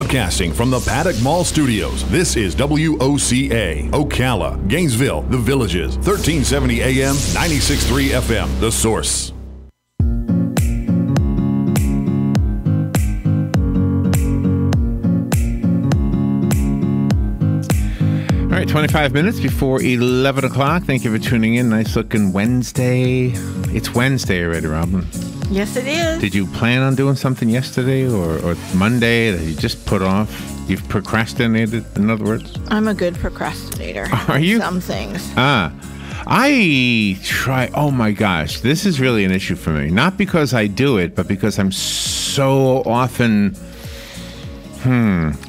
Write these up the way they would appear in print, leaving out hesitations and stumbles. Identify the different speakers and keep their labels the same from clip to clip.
Speaker 1: Broadcasting from the Paddock Mall Studios, this is WOCA, Ocala, Gainesville, The Villages, 1370 AM, 96.3 FM, The Source.
Speaker 2: All right, 25 minutes before 11 o'clock. Thank you for tuning in. Nice looking Wednesday. It's Wednesday already, Robin.
Speaker 3: Yes, it is.
Speaker 2: Did you plan on doing something yesterday or Monday that you just put off? You've procrastinated, in other words?
Speaker 3: I'm a good procrastinator.
Speaker 2: Are you?
Speaker 3: Some things.
Speaker 2: I try. Oh my gosh, this is really an issue for me. Not because I do it, but because I'm so often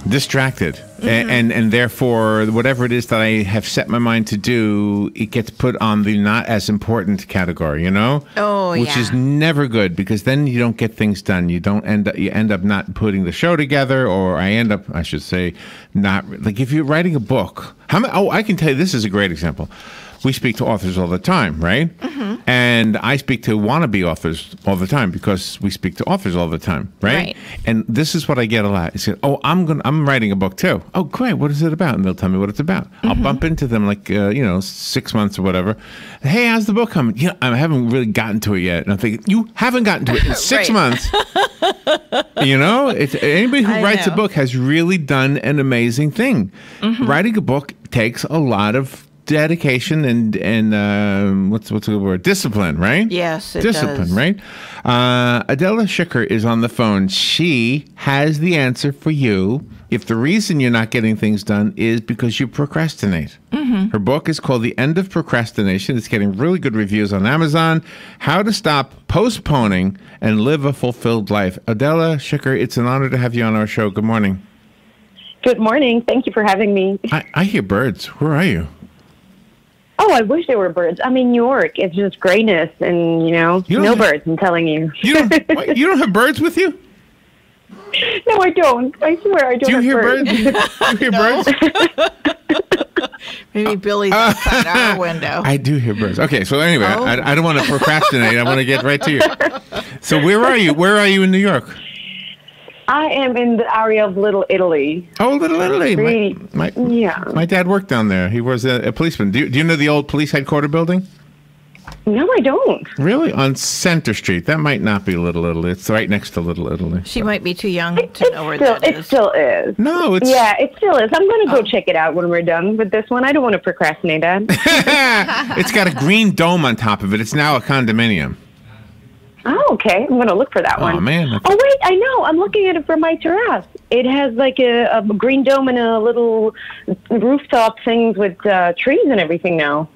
Speaker 2: distracted. Mm-hmm. And therefore, whatever it is that I have set my mind to do, it gets put on the not as important category, you know?
Speaker 3: Oh,
Speaker 2: Which is never good, because then you don't get things done. You end up not putting the show together, or I should say, not, like if you're writing a book. I can tell you, this is a great example. We speak to authors all the time, right? Mm-hmm. And I speak to wannabe authors all the time because we speak to authors all the time, right? And this is what I get a lot. It's like, oh, I'm writing a book too. Oh, great. What is it about? And they'll tell me what it's about. Mm-hmm. I'll bump into them like, 6 months or whatever. Hey, how's the book coming? Yeah, I haven't really gotten to it yet. And I'm thinking, you haven't gotten to it in 6 months. Anybody who writes a book has really done an amazing thing. Mm-hmm. Writing a book takes a lot of dedication and what's a good word? Discipline, right?
Speaker 3: Yes, it
Speaker 2: Discipline,
Speaker 3: does.
Speaker 2: Right? Adela Schicker is on the phone. She has the answer for you if the reason you're not getting things done is because you procrastinate. Mm-hmm. Her book is called The End of Procrastination. It's getting really good reviews on Amazon. How to Stop Postponing and Live a Fulfilled Life. Adela Schicker, it's an honor to have you on our show. Good morning.
Speaker 4: Good morning. Thank you for having me.
Speaker 2: I hear birds. Where are you?
Speaker 4: Oh, I wish there were birds. I'm in New York. It's just grayness and, no birds, I'm telling you.
Speaker 2: You don't have birds with you?
Speaker 4: No, I don't. I swear I don't have birds.
Speaker 2: Do you hear birds?
Speaker 3: Maybe Billy's outside our window.
Speaker 2: I do hear birds. Okay, so anyway, I don't want to procrastinate. I want to get right to you. So where are you? Where are you in New York?
Speaker 4: I am in the area of Little Italy.
Speaker 2: Oh, Little Italy.
Speaker 4: Yeah.
Speaker 2: My dad worked down there. He was a policeman. Do you know the old police headquarters building?
Speaker 4: No, I don't.
Speaker 2: Really? On Center Street. That might not be Little Italy. It's right next to Little Italy.
Speaker 3: She might be too young to know where that is.
Speaker 4: It still is.
Speaker 2: No, it's...
Speaker 4: Yeah, it still is. I'm going to go check it out when we're done with this one. I don't want to procrastinate that.
Speaker 2: It's got a green dome on top of it. It's now a condominium.
Speaker 4: Oh, okay. I'm going to look for that one.
Speaker 2: Oh, man.
Speaker 4: Oh, wait. I know. I'm looking at it from my terrace. It has like a green dome and a little rooftop things with trees and everything now.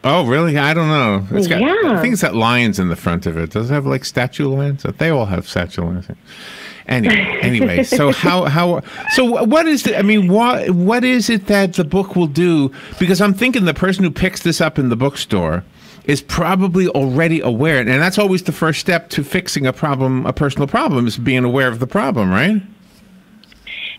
Speaker 2: Oh, really? I don't know.
Speaker 4: Yeah.
Speaker 2: I think it's got lions in the front of it. Does it have like statue lions? They all have statue lions. Anyway, so so what is it? I mean, what is it that the book will do? Because I'm thinking the person who picks this up in the bookstore is probably already aware. And that's always the first step to fixing a personal problem, is being aware of the problem, right?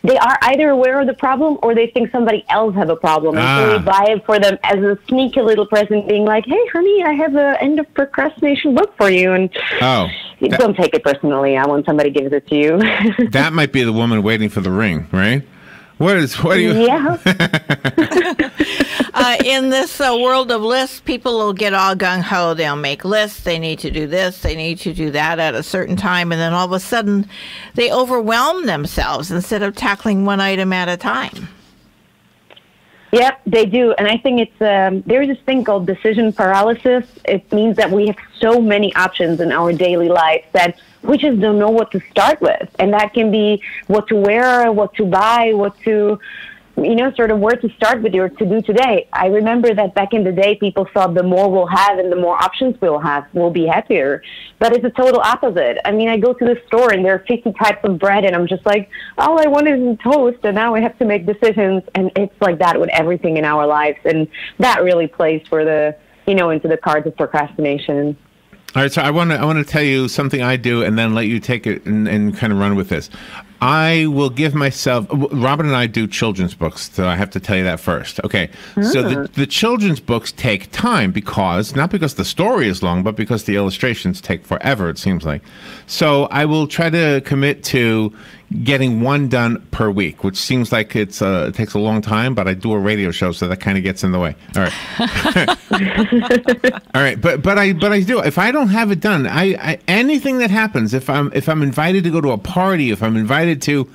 Speaker 4: They are either aware of the problem or they think somebody else have a problem. And so we buy it for them as a sneaky little present, being like, hey, honey, I have an End of Procrastination book for you. And don't take it personally. I want somebody gives it to you.
Speaker 2: That might be the woman waiting for the ring, right? What do you...
Speaker 4: Yeah.
Speaker 3: In this world of lists, people will get all gung-ho. They'll make lists. They need to do this. They need to do that at a certain time. And then all of a sudden, they overwhelm themselves instead of tackling one item at a time.
Speaker 4: Yep, they do. And I think it's there's this thing called decision paralysis. It means that we have so many options in our daily life that we just don't know what to start with. And that can be what to wear, what to buy, what to... sort of where to start with your to-do today. I remember that back in the day, people thought the more we'll have and the more options we'll have, we'll be happier. But it's a total opposite. I mean, I go to the store and there are 50 types of bread and I'm just like, all I want is toast and now I have to make decisions. And it's like that with everything in our lives. And that really plays for the, into the cards of procrastination.
Speaker 2: All right, so I want to tell you something I do and then let you take it and kind of run with this. I will give myself. Robin and I do children's books, so I have to tell you that first. Okay, so the children's books take time not because the story is long, but because the illustrations take forever. It seems like. So I will try to commit to getting one done per week, which seems like it takes a long time, but I do a radio show, so that kind of gets in the way. All right, all right, but I do. If I don't have it done, I anything that happens, if I'm invited to go to a party, if I'm invited to,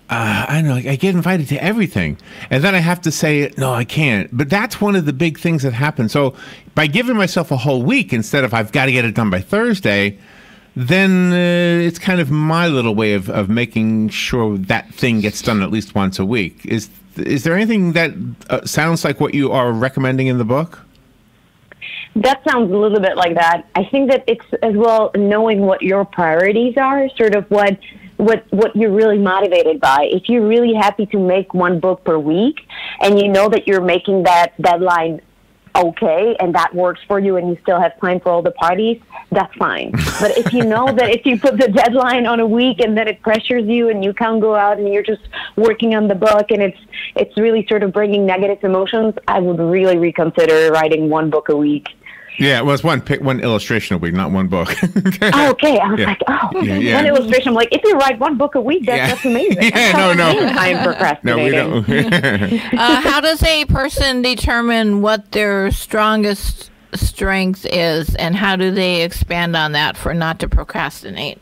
Speaker 2: I don't know, I get invited to everything, and then I have to say no, I can't. But that's one of the big things that happen. So by giving myself a whole week instead of I've got to get it done by Thursday, then it's kind of my little way of making sure that thing gets done at least once a week. Is there anything that sounds like what you are recommending in the book?
Speaker 4: That sounds a little bit like that. I think that it's as well knowing what your priorities are, sort of what you're really motivated by. If you're really happy to make one book per week and you know that you're making that deadline okay, and that works for you and you still have time for all the parties, that's fine. But if you know that if you put the deadline on a week and then it pressures you and you can't go out and you're just working on the book and it's really sort of bringing negative emotions, I would really reconsider writing one book a week.
Speaker 2: Yeah, well, it's one illustration a week, not one book.
Speaker 4: Oh, okay. I was like, one illustration. I'm like, if you write one book a week, that's amazing.
Speaker 2: Yeah, no.
Speaker 4: I'm procrastinating.
Speaker 2: No, we don't.
Speaker 3: How does a person determine what their strongest strength is, and how do they expand on that for not to procrastinate?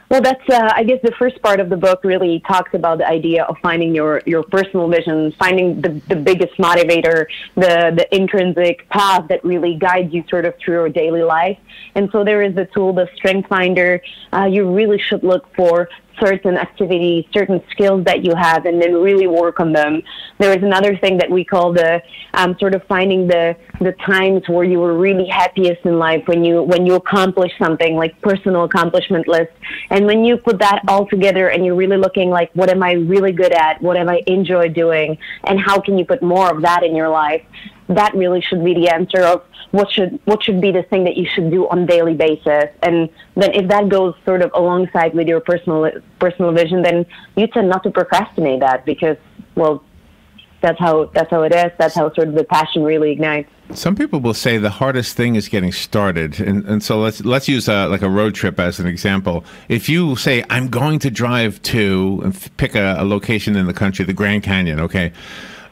Speaker 4: Well, that's, I guess the first part of the book really talks about the idea of finding your personal vision, finding the biggest motivator, the intrinsic path that really guides you sort of through your daily life. And so there is the tool, the Strength Finder. You really should look for certain activities, certain skills that you have, and then really work on them. There is another thing that we call the sort of finding the times where you were really happiest in life, when you accomplish something, like personal accomplishment list. And when you put that all together and you're really looking like, what am I really good at? What have I enjoyed doing? And how can you put more of that in your life? That really should be the answer of what should be the thing that you should do on a daily basis. And then if that goes sort of alongside with your personal vision, then you tend not to procrastinate that, because, well, that's how it is. That's how sort of the passion really ignites.
Speaker 2: Some people will say the hardest thing is getting started, and so let's use like a road trip as an example. If you say, I'm going to drive to, and pick a location in the country, the Grand Canyon, okay?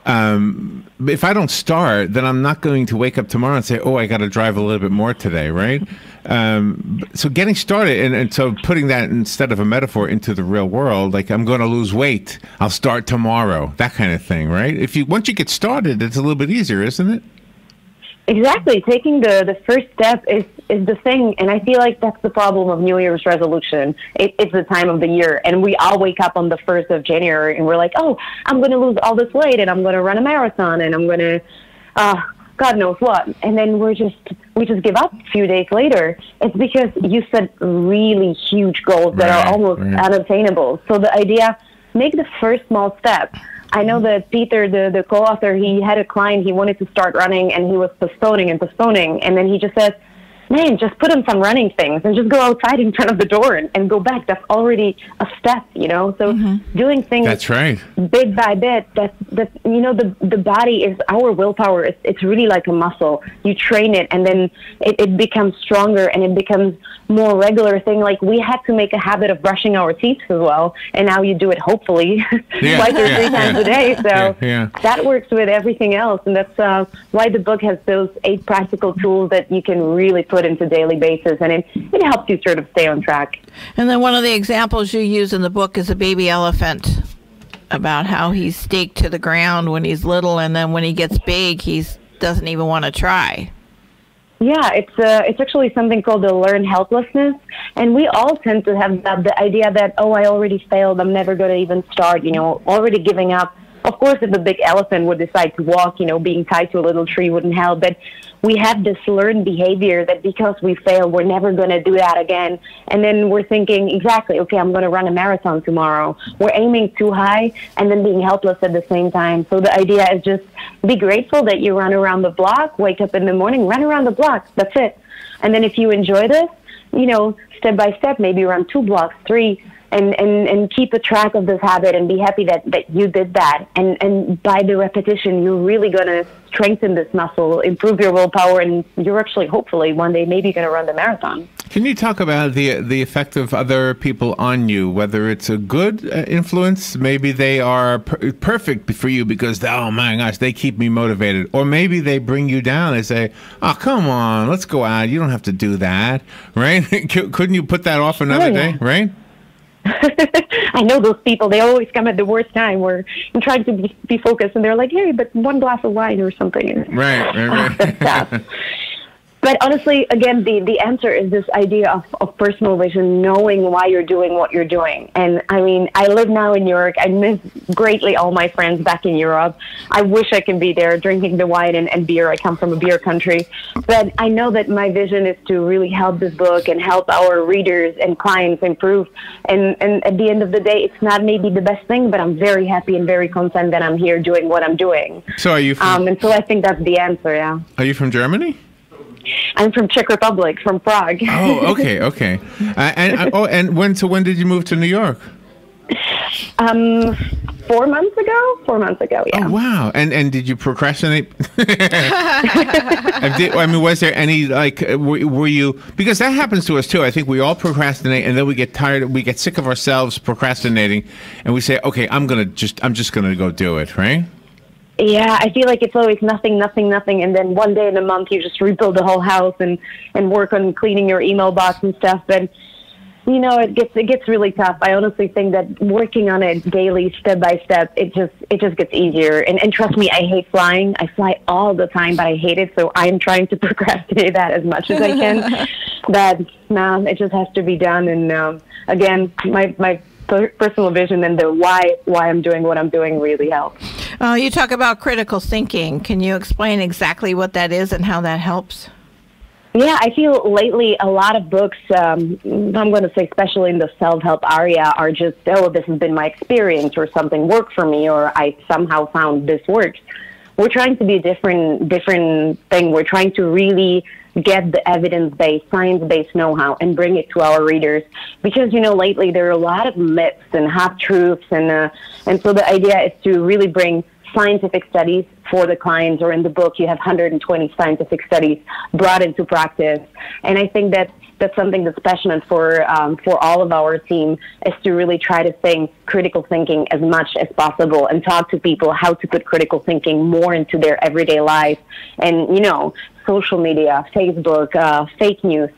Speaker 2: If I don't start, then I'm not going to wake up tomorrow and say, oh, I got to drive a little bit more today, right? So getting started, and so putting that instead of a metaphor into the real world, like I'm going to lose weight, I'll start tomorrow, that kind of thing, right? Once you get started, it's a little bit easier, isn't it?
Speaker 4: Exactly. Taking the first step is the thing, and I feel like that's the problem of New Year's resolution. It's the time of the year, and we all wake up on the 1st of January, and we're like, oh, I'm going to lose all this weight, and I'm going to run a marathon, and I'm going to, God knows what. And then we just give up a few days later. It's because you set really huge goals that are almost unattainable. So the idea, make the first small step. I know that Peter, the co-author, he had a client, he wanted to start running, and he was postponing, and then he just said, man, just put on some running things and just go outside in front of the door and go back. That's already a step, you know? So doing things
Speaker 2: that's right.
Speaker 4: bit by bit, that's you know, the body is our willpower. It's really like a muscle. You train it, and then it becomes stronger, and it becomes more regular thing. Like, we had to make a habit of brushing our teeth as well, and now you do it hopefully twice or three times a day. So that works with everything else, and that's why the book has those 8 practical tools that you can really put into daily basis, and it helps you sort of stay on track.
Speaker 3: And then one of the examples you use in the book is a baby elephant, about how he's staked to the ground when he's little, and then when he gets big, he doesn't even want to try.
Speaker 4: Yeah, it's actually something called the learned helplessness, and we all tend to have the idea that, oh, I already failed, I'm never going to even start, you know, already giving up. Of course, if a big elephant would decide to walk, you know, being tied to a little tree wouldn't help, but we have this learned behavior that because we fail, we're never going to do that again. And then we're thinking, exactly, okay, I'm going to run a marathon tomorrow. We're aiming too high and then being helpless at the same time. So the idea is just be grateful that you run around the block, wake up in the morning, run around the block. That's it. And then if you enjoy this, you know, step by step, maybe run 2 blocks, 3, and keep a track of this habit and be happy that you did that. And by the repetition, you're really going to strengthen this muscle, improve your willpower, and you're actually, hopefully, one day maybe going to run the marathon.
Speaker 2: Can you talk about the effect of other people on you, whether it's a good influence, maybe they are perfect for you because, oh my gosh, they keep me motivated, or maybe they bring you down, they say, oh, come on, let's go out, you don't have to do that, right? Couldn't you put that off another day, right?
Speaker 4: I know those people, they always come at the worst time where I'm trying to be focused and they're like, hey, but one glass of wine or something.
Speaker 2: Right.
Speaker 4: That's tough. But honestly, again, the answer is this idea of personal vision, knowing why you're doing what you're doing. And I mean, I live now in New York. I miss greatly all my friends back in Europe. I wish I can be there drinking the wine and beer. I come from a beer country. But I know that my vision is to really help this book and help our readers and clients improve. And at the end of the day, it's not maybe the best thing, but I'm very happy and very content that I'm here doing what I'm doing.
Speaker 2: So are you from,
Speaker 4: and so I think that's the answer, yeah.
Speaker 2: Are you from Germany?
Speaker 4: I'm from Czech Republic, from Prague.
Speaker 2: Oh, okay. When did you move to New York?
Speaker 4: 4 months ago. 4 months ago, yeah.
Speaker 2: Oh, wow. And did you procrastinate? Was there any, were you, because that happens to us too. I think we all procrastinate and then we get tired, we get sick of ourselves procrastinating and we say, okay, I'm just going to go do it, right?
Speaker 4: Yeah, I feel like it's always nothing, and then one day in a month you just rebuild the whole house and work on cleaning your email box and stuff. But you know, it gets really tough. I honestly think that working on it daily, step by step, it just gets easier. And trust me, I hate flying. I fly all the time, but I hate it. So I'm trying to procrastinate that as much as I can. But no, it just has to be done. And again, my personal vision and the why I'm doing what I'm doing really helps.
Speaker 3: You talk about critical thinking. Can you explain exactly what that is and how that helps?
Speaker 4: Yeah, I feel lately a lot of books, I'm going to say especially in the self-help area, are just, oh, this has been my experience, or something worked for me, or I somehow found this works. We're trying to be a different thing. We're trying to really get the evidence-based, science-based know-how and bring it to our readers. Because, you know, lately there are a lot of myths and half-truths, and so the idea is to really bring scientific studies for the clients, or in the book you have 120 scientific studies brought into practice. And I think that that's something that's passionate for all of our team, is to really try to think critical thinking as much as possible and talk to people how to put critical thinking more into their everyday life. And, you know, social media, Facebook, fake news,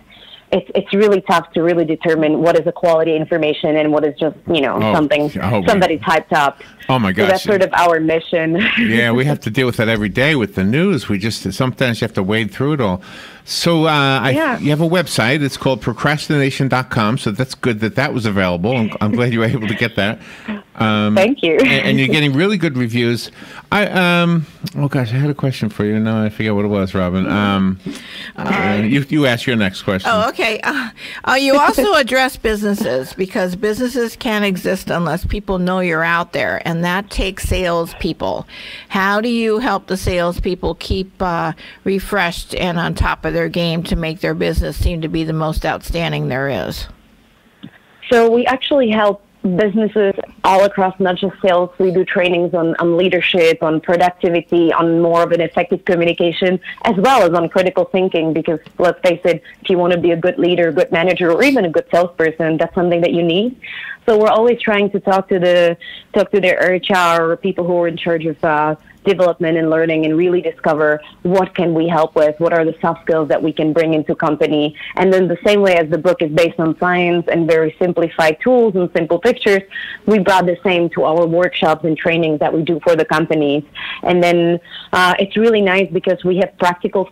Speaker 4: it's really tough to really determine what is a quality information and what is just, you know, somebody typed up.
Speaker 2: Oh my gosh.
Speaker 4: So that's sort of our mission.
Speaker 2: Yeah, we have to deal with that every day with the news. Sometimes you have to wade through it all. So you have a website. It's called procrastination.com. So that's good that was available. I'm glad you were able to get that.
Speaker 4: Thank you.
Speaker 2: And you're getting really good reviews. Oh gosh, I had a question for you. No, I forget what it was, Robin. You ask your next question.
Speaker 3: Oh, okay. You also address businesses, because businesses can't exist unless people know you're out there, and that takes salespeople. How do you help the salespeople keep refreshed and on top of their game to make their business seem to be the most outstanding there is?
Speaker 4: So we actually help businesses all across, not just sales. We do trainings on leadership, on productivity, on more of an effective communication, as well as on critical thinking, because let's face it, if you want to be a good leader, a good manager, or even a good salesperson, that's something that you need. So we're always trying to talk to their HR, or people who are in charge of development and learning, and really discover what can we help with, what are the soft skills that we can bring into company. And then the same way as the book is based on science and very simplified tools and simple pictures, we brought the same to our workshops and trainings that we do for the companies. And then it's really nice because we have practical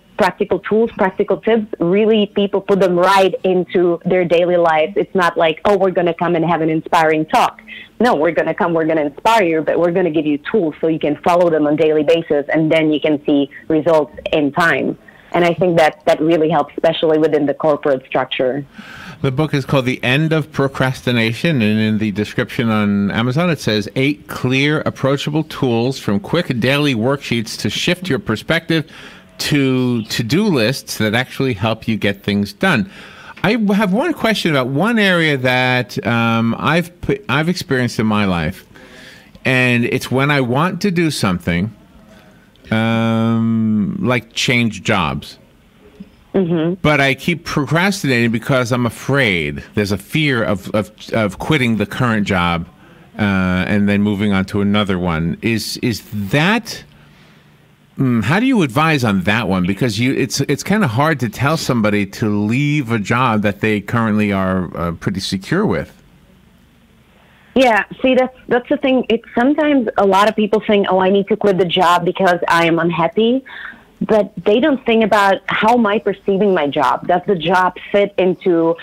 Speaker 4: tools, practical tips. Really, people put them right into their daily lives. It's not like, oh, we're going to come and have an inspiring talk. No, we're going to inspire you, but we're going to give you tools so you can follow them on a daily basis, and then you can see results in time. And I think that really helps, especially within the corporate structure.
Speaker 2: The book is called The End of Procrastination, and in the description on Amazon it says 8 clear, approachable tools, from quick daily worksheets to shift your perspective to to-do lists that actually help you get things done. I have one question about one area that I've experienced in my life, and it's when I want to do something, like change jobs. Mm-hmm. But I keep procrastinating because I'm afraid. There's a fear of quitting the current job and then moving on to another one. Is that? How do you advise on that one? Because it's kind of hard to tell somebody to leave a job that they currently are pretty secure with.
Speaker 4: Yeah, see, that's the thing. It's sometimes a lot of people think, oh, I need to quit the job because I am unhappy. But they don't think about how am I perceiving my job? Does the job fit into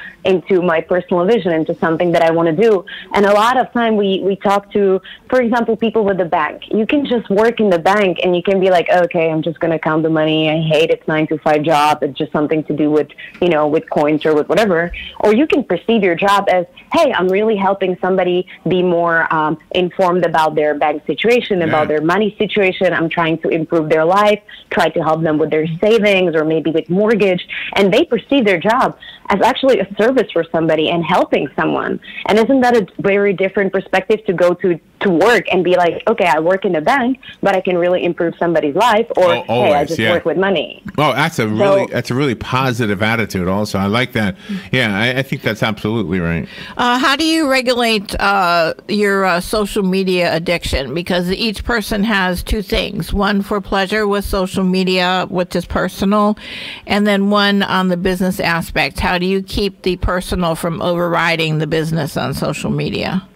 Speaker 4: my personal vision, into something that I want to do? And a lot of time we talk to, for example, people with the bank. You can just work in the bank and you can be like, okay, I'm just going to count the money. I hate it's 9-to-5 job. It's just something to do with, with coins or with whatever. Or you can perceive your job as, hey, I'm really helping somebody be more informed about their bank situation, about their money situation. I'm trying to improve their life, try to help them with their savings or maybe with mortgage. And they perceive their job as actually a service for somebody and helping someone. And isn't that a very different perspective to go to work and be like, okay, I work in a bank, but I can really improve somebody's life, or hey, I just work with money.
Speaker 2: Oh, that's a really positive attitude also. I like that. Yeah, I think that's absolutely right.
Speaker 3: How do you regulate your social media addiction? Because each person has two things: one for pleasure with social media, which is personal, and then one on the business aspect. How do you keep the personal from overriding the business on social media?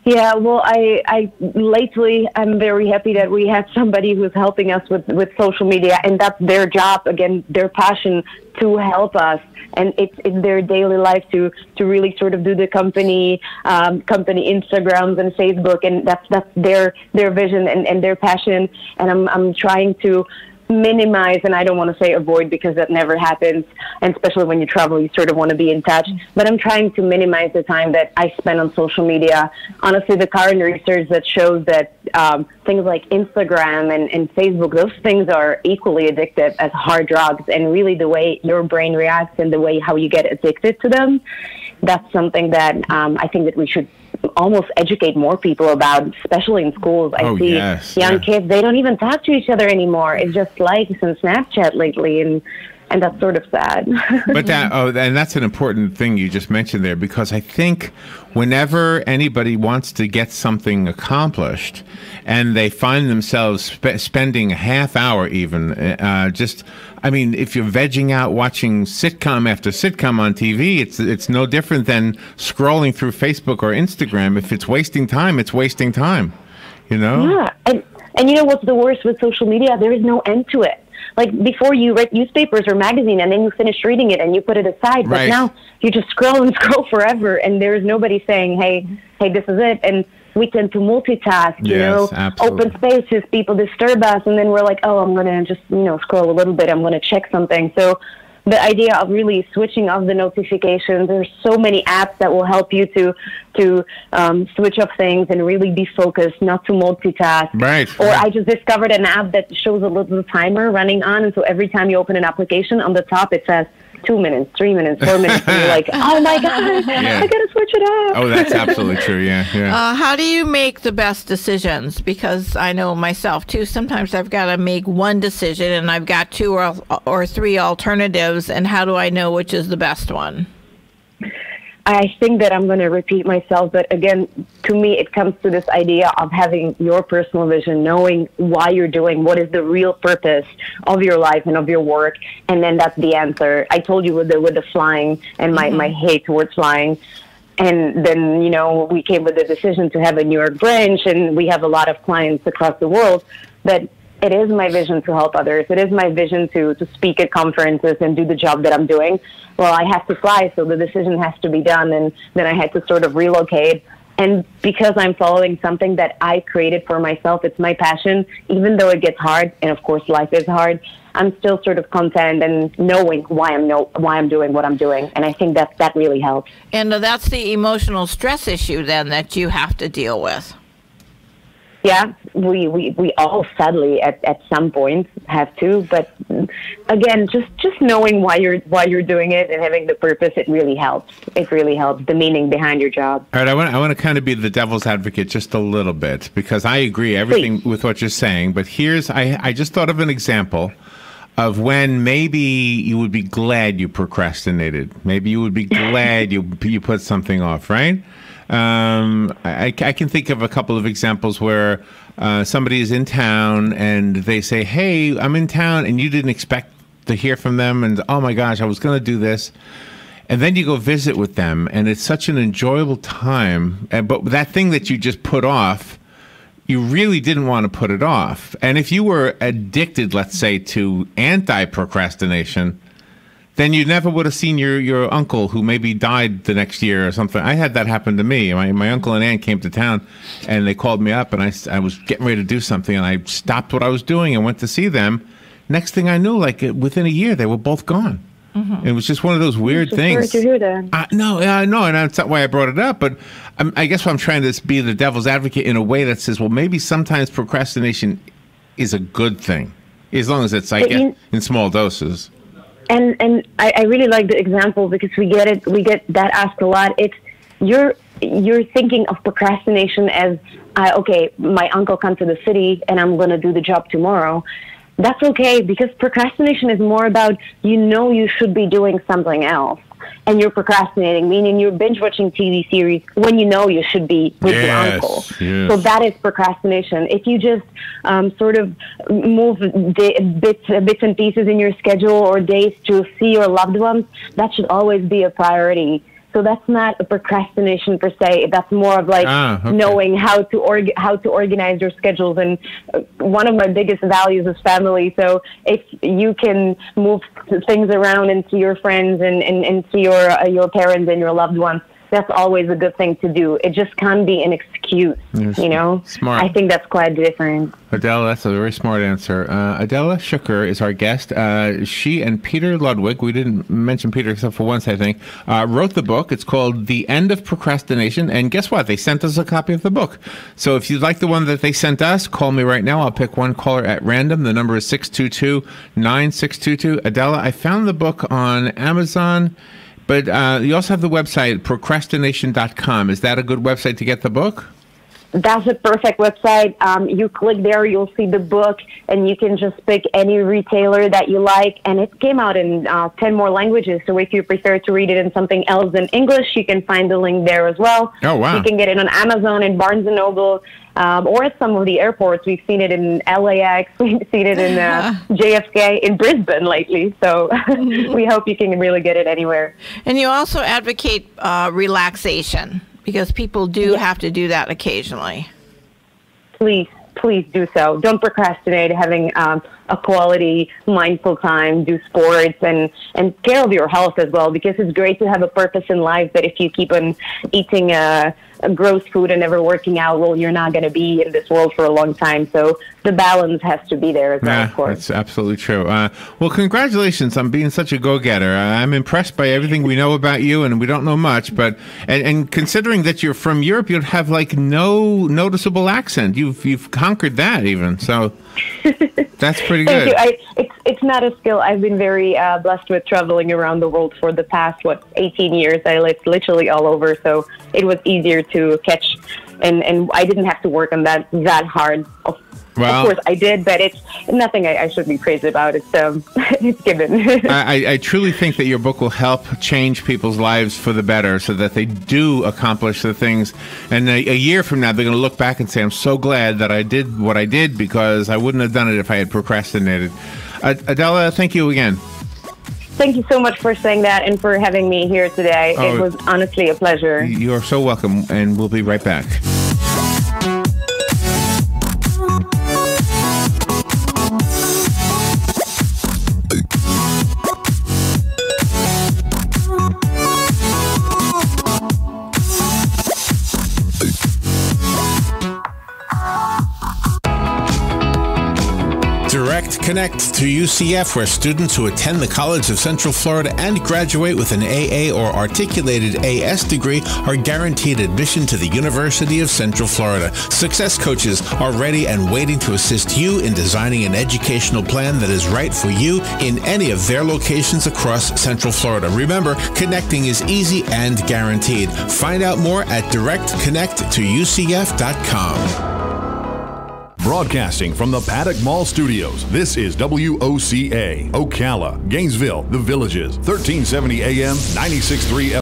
Speaker 4: Yeah, well, I lately I'm very happy that we have somebody who's helping us with social media, and that's their job, again, their passion to help us, and it's their daily life to really sort of do the company Instagrams and Facebook, and that's their vision and their passion, and I'm trying to minimize, and I don't want to say avoid because that never happens, and especially when you travel, you sort of want to be in touch, but I'm trying to minimize the time that I spend on social media. Honestly, the current research that shows that things like Instagram and Facebook, those things are equally addictive as hard drugs, and really the way your brain reacts and the way how you get addicted to them, that's something that I think that we should almost educate more people about, especially in schools. I see young kids, they don't even talk to each other anymore. It's just likes and Snapchat lately, and that's sort of sad.
Speaker 2: But and that's an important thing you just mentioned there, because I think whenever anybody wants to get something accomplished and they find themselves spending a half hour even, if you're vegging out watching sitcom after sitcom on TV, it's no different than scrolling through Facebook or Instagram. If it's wasting time, it's wasting time,
Speaker 4: Yeah, and you know what's the worst with social media? There is no end to it. Like before, you read newspapers or magazine, and then you finish reading it and you put it aside. But now you just scroll and scroll forever, and there's nobody saying, "Hey, this is it." And we tend to multitask.
Speaker 2: Absolutely.
Speaker 4: Open spaces, people disturb us, and then we're like, "Oh, I'm gonna just scroll a little bit. I'm gonna check something." So the idea of really switching off the notifications. There's so many apps that will help you to switch off things and really be focused, not to multitask.
Speaker 2: Right.
Speaker 4: Or I just discovered an app that shows a little timer running on, and so every time you open an application, on the top it says 2 minutes, 3 minutes, 4 minutes, and you're like, oh my God, I gotta switch it up.
Speaker 2: Oh, that's absolutely true, yeah.
Speaker 3: How do you make the best decisions? Because I know myself too, sometimes I've got to make one decision and I've got 2 or 3 alternatives, and how do I know which is the best one?
Speaker 4: I think that I'm going to repeat myself, but again, to me, it comes to this idea of having your personal vision, knowing why you're doing, what is the real purpose of your life and of your work, and then that's the answer. I told you with the flying and my hate towards flying, and then, we came with the decision to have a New York branch, and we have a lot of clients across the world, that it is my vision to help others. It is my vision to speak at conferences and do the job that I'm doing. Well, I have to fly, so the decision has to be done, and then I had to sort of relocate. And because I'm following something that I created for myself, it's my passion, even though it gets hard, and of course life is hard, I'm still sort of content and knowing why I'm doing what I'm doing. And I think that really helps. And
Speaker 3: that's the emotional stress issue then that you have to deal with.
Speaker 4: Yeah, we all sadly at some point have to, but again, just knowing why you're doing it and having the purpose, it really helps. It really helps, the meaning behind your job.
Speaker 2: All right, I want to kind of be the devil's advocate just a little bit, because I agree everything with what you're saying, but I just thought of an example of when maybe you would be glad you procrastinated. Maybe you would be glad you put something off, right? I can think of a couple of examples where somebody is in town and they say, "Hey, I'm in town," and you didn't expect to hear from them, and oh my gosh, I was going to do this. And then you go visit with them, and it's such an enjoyable time. But that thing that you just put off, you really didn't want to put it off. And if you were addicted, let's say, to anti-procrastination, then you never would have seen your uncle who maybe died the next year or something. I had that happen to me. My uncle and aunt came to town, and they called me up, and I was getting ready to do something, and I stopped what I was doing and went to see them. Next thing I knew, like within a year, they were both gone. Mm-hmm. It was just one of those weird things.
Speaker 4: Sorry to hear that.
Speaker 2: No, I know, and that's not why I brought it up. But I guess I'm trying to be the devil's advocate in a way that says, well, maybe sometimes procrastination is a good thing, as long as it's in small doses.
Speaker 4: And I really like the example, because we get that asked a lot. It's you're thinking of procrastination as okay, my uncle comes to the city and I'm going to do the job tomorrow. That's okay, because procrastination is more about you should be doing something else, and you're procrastinating, meaning you're binge watching TV series when you should be with your uncle. Yes. So that is procrastination. If you just sort of move bits and pieces in your schedule or days to see your loved ones, that should always be a priority. So that's not a procrastination per se. That's more of like knowing how to organize your schedules. And one of my biggest values is family. So if you can move things around and see your friends and see your parents and your loved ones, that's always a good thing to do. It just can't be an excuse,
Speaker 2: Smart.
Speaker 4: I think that's quite different.
Speaker 2: Adela, that's a very smart answer. Adela Schicker is our guest. She and Peter Ludwig, we didn't mention Peter except for once, I think, wrote the book. It's called The End of Procrastination. And guess what? They sent us a copy of the book. So if you'd like the one that they sent us, call me right now. I'll pick one caller at random. The number is 622-9622. Adela, I found the book on Amazon. But you also have the website, procrastination.com. Is that a good website to get the book?
Speaker 4: That's a perfect website. You click there, you'll see the book, and you can just pick any retailer that you like. And it came out in 10 more languages. So if you prefer to read it in something else than English, you can find the link there as well.
Speaker 2: Oh, wow.
Speaker 4: You can get it on Amazon and Barnes & Noble. Or at some of the airports. We've seen it in LAX, we've seen it in JFK, in Brisbane lately. So we hope you can really get it anywhere.
Speaker 3: And you also advocate relaxation, because people do have to do that occasionally.
Speaker 4: Please do so. Don't procrastinate having a quality, mindful time. Do sports and care of your health as well, because it's great to have a purpose in life. But if you keep on eating a gross food and never working out, well, you're not going to be in this world for a long time. So the balance has to be there as well, of course.
Speaker 2: That's absolutely true. Well, congratulations on being such a go-getter. I'm impressed by everything we know about you, and we don't know much, but and considering that you're from Europe, you'd have like no noticeable accent. You've conquered that even. So that's pretty good.
Speaker 4: Thank you. It's not a skill. I've been very blessed with traveling around the world for the past 18 years. I lived literally all over, so it was easier to catch, and I didn't have to work on that hard. Of course, I did, but it's nothing I should be praised about. It's it's given.
Speaker 2: I truly think that your book will help change people's lives for the better, so that they do accomplish the things. And a year from now, they're going to look back and say, "I'm so glad that I did what I did, because I wouldn't have done it if I had procrastinated." Adela, thank you again.
Speaker 4: Thank you so much for saying that and for having me here today. It was honestly a pleasure.
Speaker 2: You are so welcome, and we'll be right back.
Speaker 5: Direct Connect to UCF, where students who attend the College of Central Florida and graduate with an AA or articulated AS degree are guaranteed admission to the University of Central Florida. Success coaches are ready and waiting to assist you in designing an educational plan that is right for you in any of their locations across Central Florida. Remember, connecting is easy and guaranteed. Find out more at directconnect2ucf.com.
Speaker 1: Broadcasting from the Paddock Mall Studios, this is WOCA, Ocala, Gainesville, The Villages, 1370 AM, 96.3 FM.